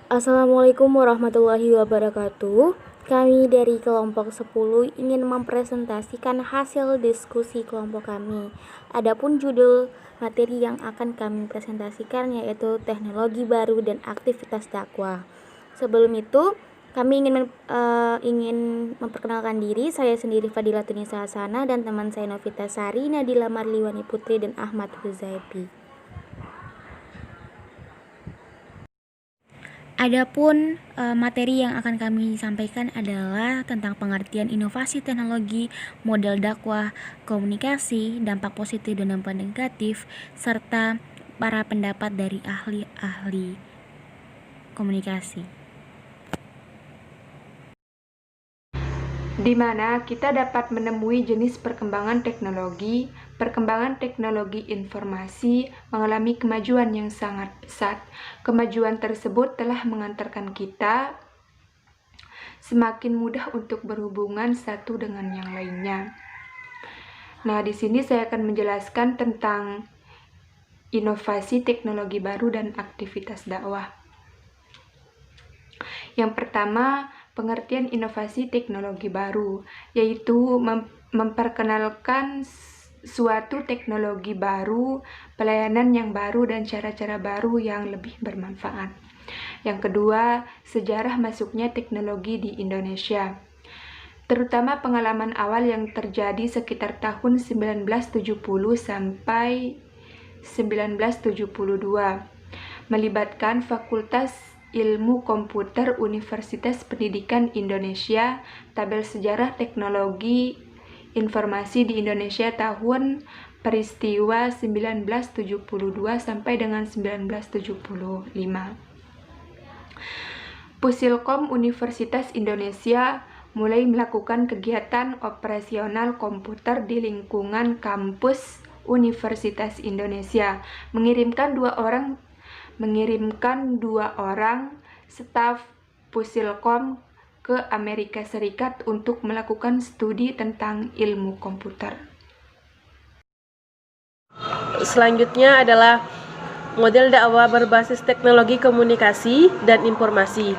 Assalamualaikum warahmatullahi wabarakatuh. Kami dari kelompok 10 ingin mempresentasikan hasil diskusi kelompok kami. Adapun judul materi yang akan kami presentasikan yaitu teknologi baru dan aktivitas dakwah. Sebelum itu, kami ingin memperkenalkan diri. Saya sendiri Fadila Tunisa Hasana dan teman saya Novita Sari, Nadila Marliwani Putri, dan Ahmad Huzaifi. Adapun materi yang akan kami sampaikan adalah tentang pengertian inovasi teknologi, model dakwah, komunikasi, dampak positif dan dampak negatif, serta para pendapat dari ahli-ahli komunikasi. Di mana kita dapat menemui jenis perkembangan teknologi informasi mengalami kemajuan yang sangat pesat. Kemajuan tersebut telah mengantarkan kita semakin mudah untuk berhubungan satu dengan yang lainnya. Nah, di sini saya akan menjelaskan tentang inovasi teknologi baru dan aktivitas dakwah. Yang pertama, pengertian inovasi teknologi baru, yaitu memperkenalkan suatu teknologi baru, pelayanan yang baru, dan cara-cara baru yang lebih bermanfaat. Yang kedua, sejarah masuknya teknologi di Indonesia, terutama pengalaman awal yang terjadi sekitar tahun 1970 sampai 1972, melibatkan Fakultas Ilmu Komputer Universitas Pendidikan Indonesia, tabel sejarah teknologi informasi di Indonesia tahun peristiwa 1972 sampai dengan 1975. Pusilkom Universitas Indonesia mulai melakukan kegiatan operasional komputer di lingkungan kampus Universitas Indonesia, mengirimkan dua orang staf Pusilkom ke Amerika Serikat untuk melakukan studi tentang ilmu komputer. Selanjutnya adalah model dakwah berbasis teknologi komunikasi dan informasi.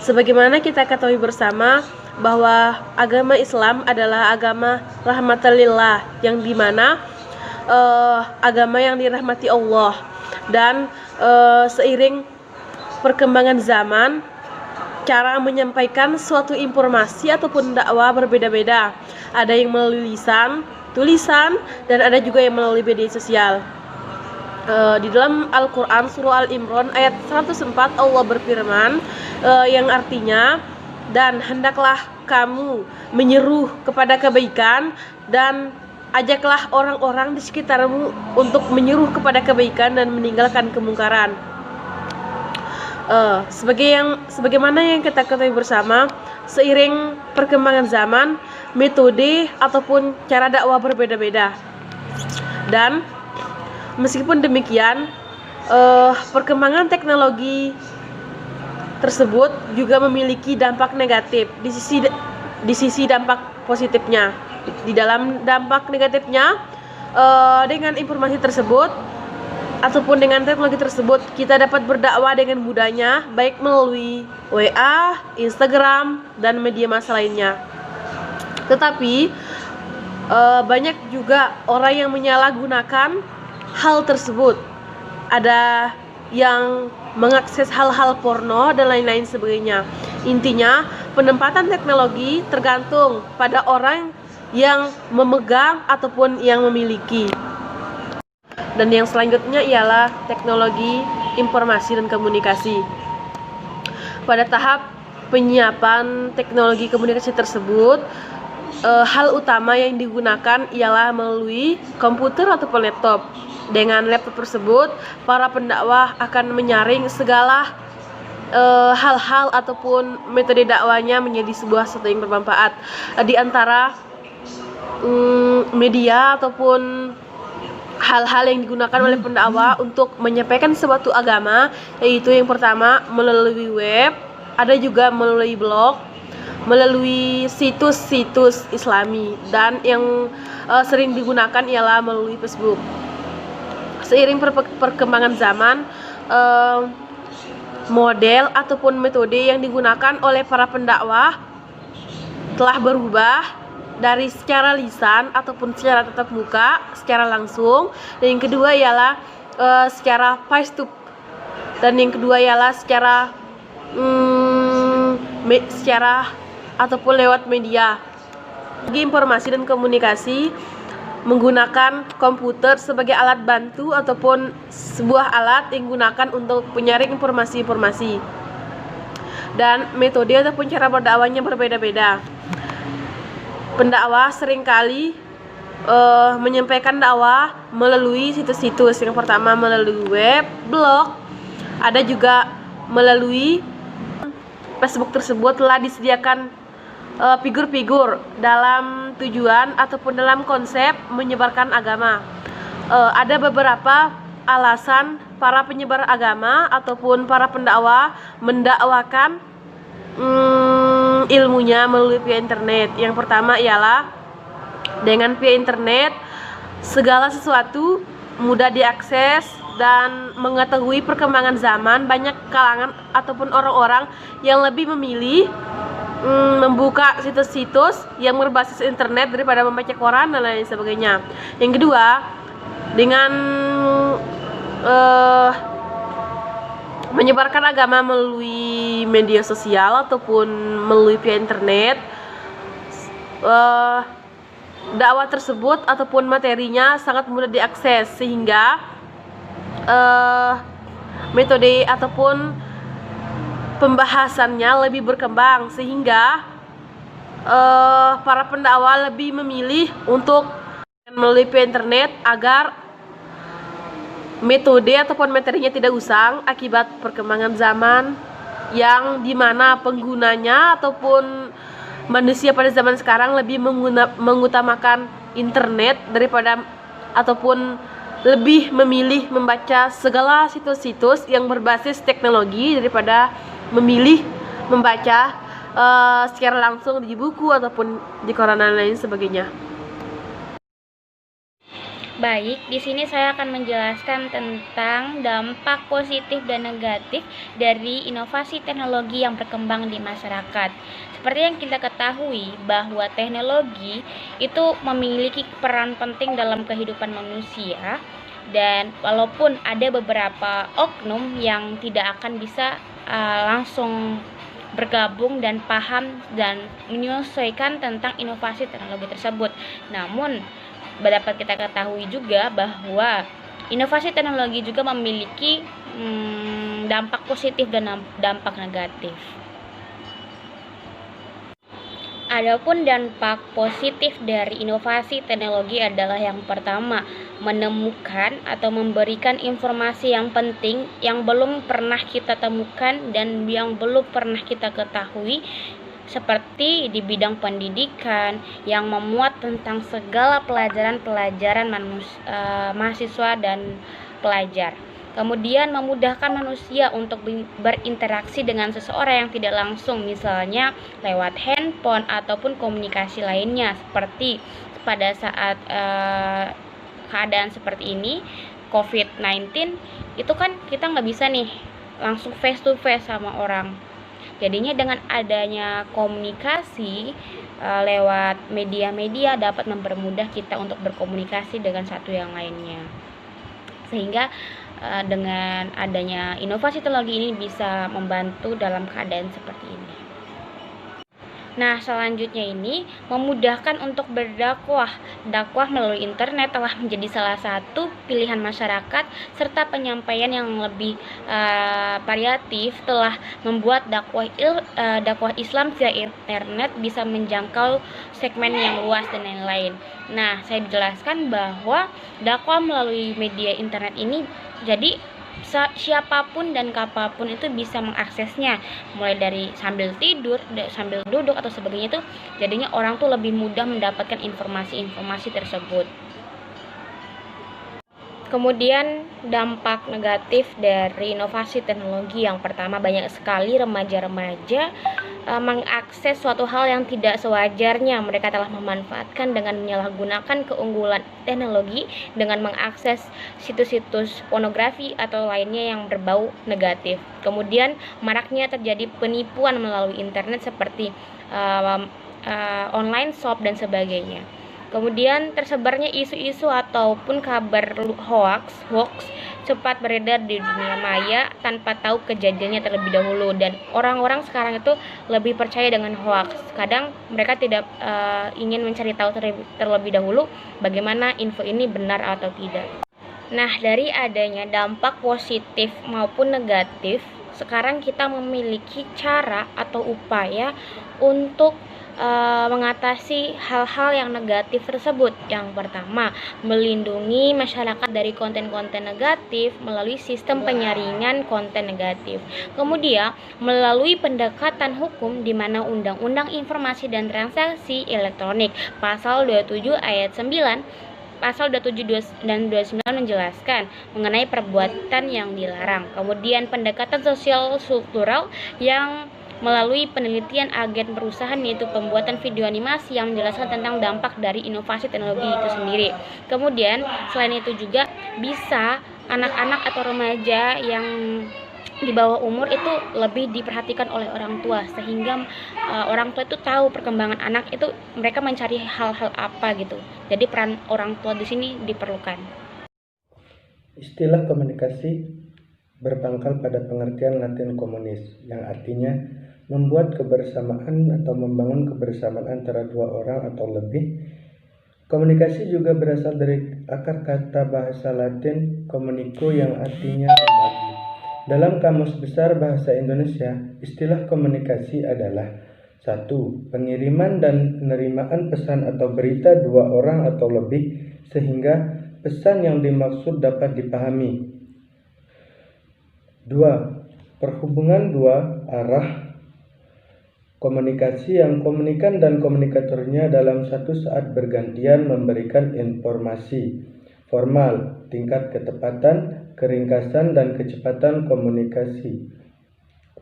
Sebagaimana kita ketahui bersama bahwa agama Islam adalah agama rahmatan lillah, yang dimana agama yang dirahmati Allah. Dan seiring perkembangan zaman, cara menyampaikan suatu informasi ataupun dakwah berbeda-beda. Ada yang melalui lisan, tulisan, dan ada juga yang melalui media sosial. Di dalam Al-Quran surah Al-Imran ayat 104 Allah berfirman yang artinya, dan hendaklah kamu menyeru kepada kebaikan dan ajaklah orang-orang di sekitarmu untuk menyuruh kepada kebaikan dan meninggalkan kemungkaran. Sebagaimana yang kita ketahui bersama, seiring perkembangan zaman, metode ataupun cara dakwah berbeda-beda. Dan meskipun demikian, perkembangan teknologi tersebut juga memiliki dampak negatif di sisi dampak positifnya. Di dalam dampak negatifnya, dengan informasi tersebut ataupun dengan teknologi tersebut, kita dapat berdakwah dengan mudahnya, baik melalui WA, Instagram, dan media massa lainnya. Tetapi banyak juga orang yang menyalahgunakan hal tersebut. Ada yang mengakses hal-hal porno dan lain-lain sebagainya. Intinya, penempatan teknologi tergantung pada orang yang memegang ataupun yang memiliki. Dan yang selanjutnya ialah teknologi informasi dan komunikasi. Pada tahap penyiapan teknologi komunikasi tersebut, hal utama yang digunakan ialah melalui komputer ataupun laptop. Dengan laptop tersebut, para pendakwah akan menyaring segala hal-hal ataupun metode dakwanya menjadi sesuatu yang bermanfaat. Di antara media ataupun hal-hal yang digunakan oleh pendakwah untuk menyampaikan suatu agama, yaitu yang pertama melalui web, ada juga melalui blog, melalui situs-situs Islami, dan yang sering digunakan ialah melalui Facebook. Seiring perkembangan zaman, model ataupun metode yang digunakan oleh para pendakwah telah berubah dari secara lisan ataupun secara tatap muka, secara langsung, dan yang kedua ialah secara face to, dan yang kedua ialah secara secara ataupun lewat media. Bagi informasi dan komunikasi menggunakan komputer sebagai alat bantu ataupun sebuah alat yang digunakan untuk penyaring informasi-informasi, dan metode ataupun cara berdakwahnya berbeda-beda. Pendakwah seringkali menyampaikan dakwah melalui situs-situs. Yang pertama melalui web, blog, ada juga melalui Facebook. Tersebut telah disediakan figur-figur dalam tujuan ataupun dalam konsep menyebarkan agama. Ada beberapa alasan para penyebar agama ataupun para pendakwah mendakwakan ilmunya melalui via internet. Yang pertama ialah dengan via internet segala sesuatu mudah diakses dan mengetahui perkembangan zaman. Banyak kalangan ataupun orang-orang yang lebih memilih membuka situs-situs yang berbasis internet daripada membaca koran dan lain sebagainya. Yang kedua, dengan menyebarkan agama melalui media sosial ataupun melalui via internet, dakwah tersebut ataupun materinya sangat mudah diakses, sehingga metode ataupun pembahasannya lebih berkembang, sehingga para pendakwah lebih memilih untuk melalui via internet agar metode ataupun materinya tidak usang akibat perkembangan zaman yang dimana penggunanya ataupun manusia pada zaman sekarang lebih mengutamakan internet daripada ataupun lebih memilih membaca segala situs-situs yang berbasis teknologi daripada memilih membaca secara langsung di buku ataupun di koran dan lain sebagainya. Baik, di sini saya akan menjelaskan tentang dampak positif dan negatif dari inovasi teknologi yang berkembang di masyarakat. Seperti yang kita ketahui bahwa teknologi itu memiliki peran penting dalam kehidupan manusia, dan walaupun ada beberapa oknum yang tidak akan bisa langsung bergabung dan paham dan menyesuaikan tentang inovasi teknologi tersebut, namun dapat kita ketahui juga bahwa inovasi teknologi juga memiliki dampak positif dan dampak negatif. Adapun dampak positif dari inovasi teknologi adalah yang pertama, menemukan atau memberikan informasi yang penting yang belum pernah kita temukan dan yang belum pernah kita ketahui, seperti di bidang pendidikan yang memuat tentang segala pelajaran-pelajaran mahasiswa dan pelajar. Kemudian memudahkan manusia untuk berinteraksi dengan seseorang yang tidak langsung, misalnya lewat handphone ataupun komunikasi lainnya. Seperti pada saat keadaan seperti ini, COVID-19, itu kan kita nggak bisa nih langsung face to face sama orang. Jadinya dengan adanya komunikasi lewat media-media dapat mempermudah kita untuk berkomunikasi dengan satu yang lainnya. Sehingga dengan adanya inovasi teknologi ini bisa membantu dalam keadaan seperti ini. Nah, selanjutnya ini memudahkan untuk berdakwah. Dakwah melalui internet telah menjadi salah satu pilihan masyarakat, serta penyampaian yang lebih variatif telah membuat dakwah Islam via internet bisa menjangkau segmen yang luas dan lain-lain. Nah, saya jelaskan bahwa dakwah melalui media internet ini jadi siapapun dan kapanpun itu bisa mengaksesnya, mulai dari sambil tidur, sambil duduk atau sebagainya. Itu jadinya orang tuh lebih mudah mendapatkan informasi-informasi tersebut. Kemudian dampak negatif dari inovasi teknologi yang pertama, banyak sekali remaja-remaja mengakses suatu hal yang tidak sewajarnya. Mereka telah memanfaatkan dengan menyalahgunakan keunggulan teknologi dengan mengakses situs-situs pornografi atau lainnya yang berbau negatif. Kemudian maraknya terjadi penipuan melalui internet seperti online shop dan sebagainya. Kemudian tersebarnya isu-isu ataupun kabar hoax cepat beredar di dunia maya tanpa tahu kejadiannya terlebih dahulu, dan orang-orang sekarang itu lebih percaya dengan hoax. Kadang mereka tidak ingin mencari tahu terlebih dahulu bagaimana info ini benar atau tidak. Nah, dari adanya dampak positif maupun negatif, sekarang kita memiliki cara atau upaya untuk mengatasi hal-hal yang negatif tersebut. Yang pertama, melindungi masyarakat dari konten-konten negatif melalui sistem penyaringan konten negatif. Kemudian, melalui pendekatan hukum di mana Undang-Undang Informasi dan Transaksi Elektronik Pasal 27 ayat 9 Pasal 27 dan 29 menjelaskan mengenai perbuatan yang dilarang. Kemudian pendekatan sosial struktural yang melalui penelitian agen perusahaan, yaitu pembuatan video animasi yang menjelaskan tentang dampak dari inovasi teknologi itu sendiri. Kemudian selain itu juga bisa anak-anak atau remaja yang di bawah umur itu lebih diperhatikan oleh orang tua, sehingga orang tua itu tahu perkembangan anak itu, mereka mencari hal-hal apa gitu. Jadi peran orang tua di sini diperlukan. Istilah komunikasi berpangkal pada pengertian Latin communis, yang artinya membuat kebersamaan atau membangun kebersamaan antara dua orang atau lebih. Komunikasi juga berasal dari akar kata bahasa Latin communico yang artinya berbagi. Dalam Kamus Besar Bahasa Indonesia, istilah komunikasi adalah 1. Pengiriman dan penerimaan pesan atau berita dua orang atau lebih sehingga pesan yang dimaksud dapat dipahami. 2. Perhubungan dua arah komunikasi yang komunikan dan komunikatornya dalam satu saat bergantian memberikan informasi formal, tingkat ketepatan, keringkasan, dan kecepatan komunikasi.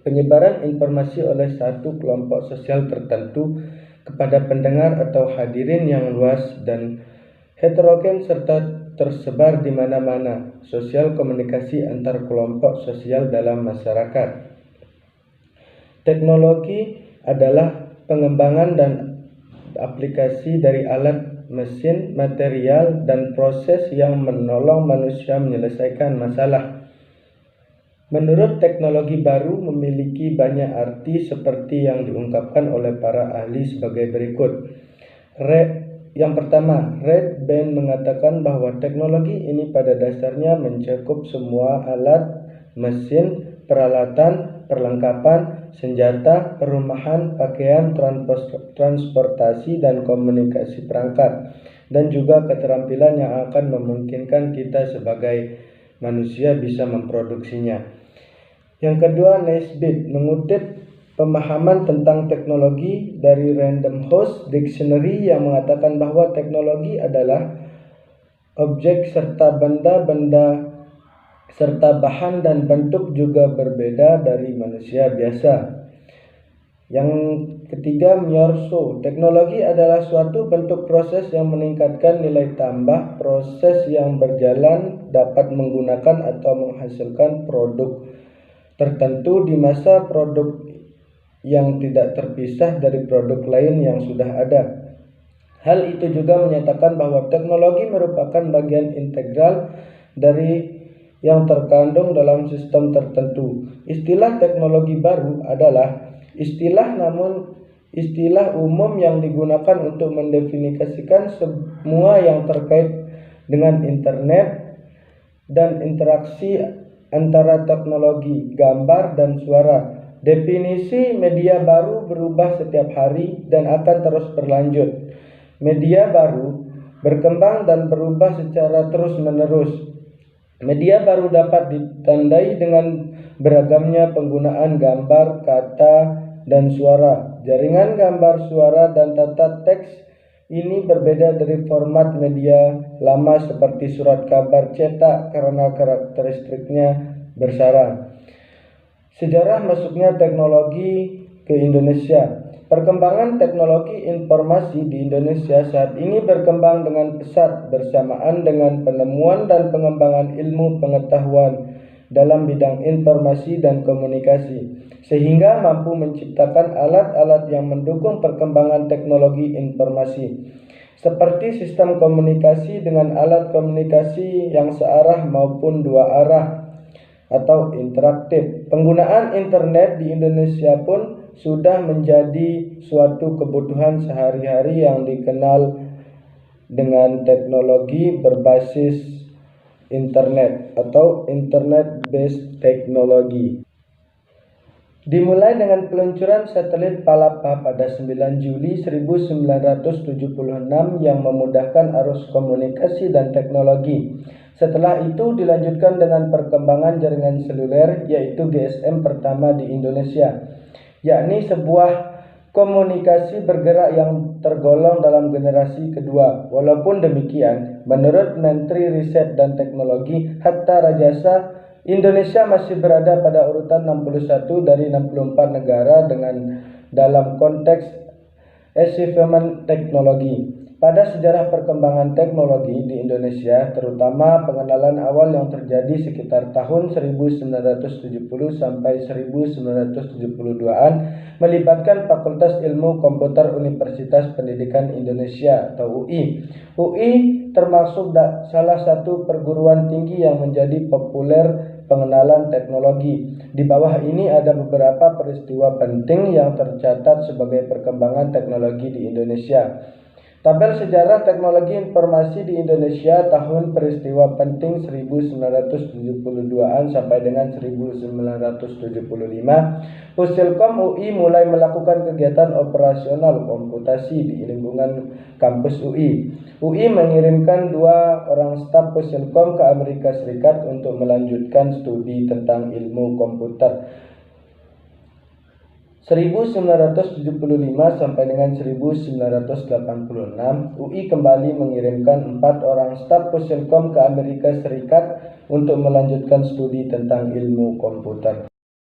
Penyebaran informasi oleh satu kelompok sosial tertentu kepada pendengar atau hadirin yang luas dan heterogen serta tersebar di mana-mana. Sosial komunikasi antar kelompok sosial dalam masyarakat. Teknologi adalah pengembangan dan aplikasi dari alat, mesin, material, dan proses yang menolong manusia menyelesaikan masalah. Menurut teknologi baru memiliki banyak arti seperti yang diungkapkan oleh para ahli sebagai berikut. Yang pertama, Red Band mengatakan bahwa teknologi ini pada dasarnya mencakup semua alat, mesin, peralatan, perlengkapan, senjata, perumahan, pakaian, transportasi, dan komunikasi perangkat, dan juga keterampilan yang akan memungkinkan kita sebagai manusia bisa memproduksinya. Yang kedua, Naisbitt mengutip pemahaman tentang teknologi dari Random House Dictionary yang mengatakan bahwa teknologi adalah objek serta benda-benda serta bahan dan bentuk juga berbeda dari manusia biasa. Yang ketiga, Meyorso, teknologi adalah suatu bentuk proses yang meningkatkan nilai tambah. Proses yang berjalan dapat menggunakan atau menghasilkan produk tertentu di masa produk yang tidak terpisah dari produk lain yang sudah ada. Hal itu juga menyatakan bahwa teknologi merupakan bagian integral dari yang terkandung dalam sistem tertentu. Istilah teknologi baru adalah istilah umum yang digunakan untuk mendefinisikan semua yang terkait dengan internet dan interaksi antara teknologi, gambar, dan suara. Definisi media baru berubah setiap hari dan akan terus berlanjut. Media baru berkembang dan berubah secara terus-menerus. Media baru dapat ditandai dengan beragamnya penggunaan gambar, kata, dan suara. Jaringan gambar, suara, dan tata teks ini berbeda dari format media lama seperti surat kabar cetak karena karakteristiknya bersarang. Sejarah masuknya teknologi ke Indonesia. Perkembangan teknologi informasi di Indonesia saat ini berkembang dengan pesat bersamaan dengan penemuan dan pengembangan ilmu pengetahuan dalam bidang informasi dan komunikasi, sehingga mampu menciptakan alat-alat yang mendukung perkembangan teknologi informasi, seperti sistem komunikasi dengan alat komunikasi yang searah maupun dua arah atau interaktif. Penggunaan internet di Indonesia pun sudah menjadi suatu kebutuhan sehari-hari yang dikenal dengan teknologi berbasis internet atau internet-based technology. Dimulai dengan peluncuran satelit Palapa pada 9 Juli 1976 yang memudahkan arus komunikasi dan teknologi. Setelah itu dilanjutkan dengan perkembangan jaringan seluler, yaitu GSM pertama di Indonesia, yakni sebuah komunikasi bergerak yang tergolong dalam generasi kedua. Walaupun demikian, menurut Menteri Riset dan Teknologi Hatta Rajasa, Indonesia masih berada pada urutan 61 dari 64 negara dalam konteks achievement teknologi. Pada sejarah perkembangan teknologi di Indonesia, terutama pengenalan awal yang terjadi sekitar tahun 1970 sampai 1972-an, melibatkan Fakultas Ilmu Komputer Universitas Pendidikan Indonesia atau UI. UI termasuk salah satu perguruan tinggi yang menjadi populer pengenalan teknologi. Di bawah ini ada beberapa peristiwa penting yang tercatat sebagai perkembangan teknologi di Indonesia. Tabel sejarah teknologi informasi di Indonesia tahun peristiwa penting 1972-an sampai dengan 1975. Pusilkom UI mulai melakukan kegiatan operasional komputasi di lingkungan kampus UI. UI mengirimkan 2 orang staf Pusilkom ke Amerika Serikat untuk melanjutkan studi tentang ilmu komputer. 1975 sampai dengan 1986, UI kembali mengirimkan 4 orang staf Pusilkom ke Amerika Serikat untuk melanjutkan studi tentang ilmu komputer.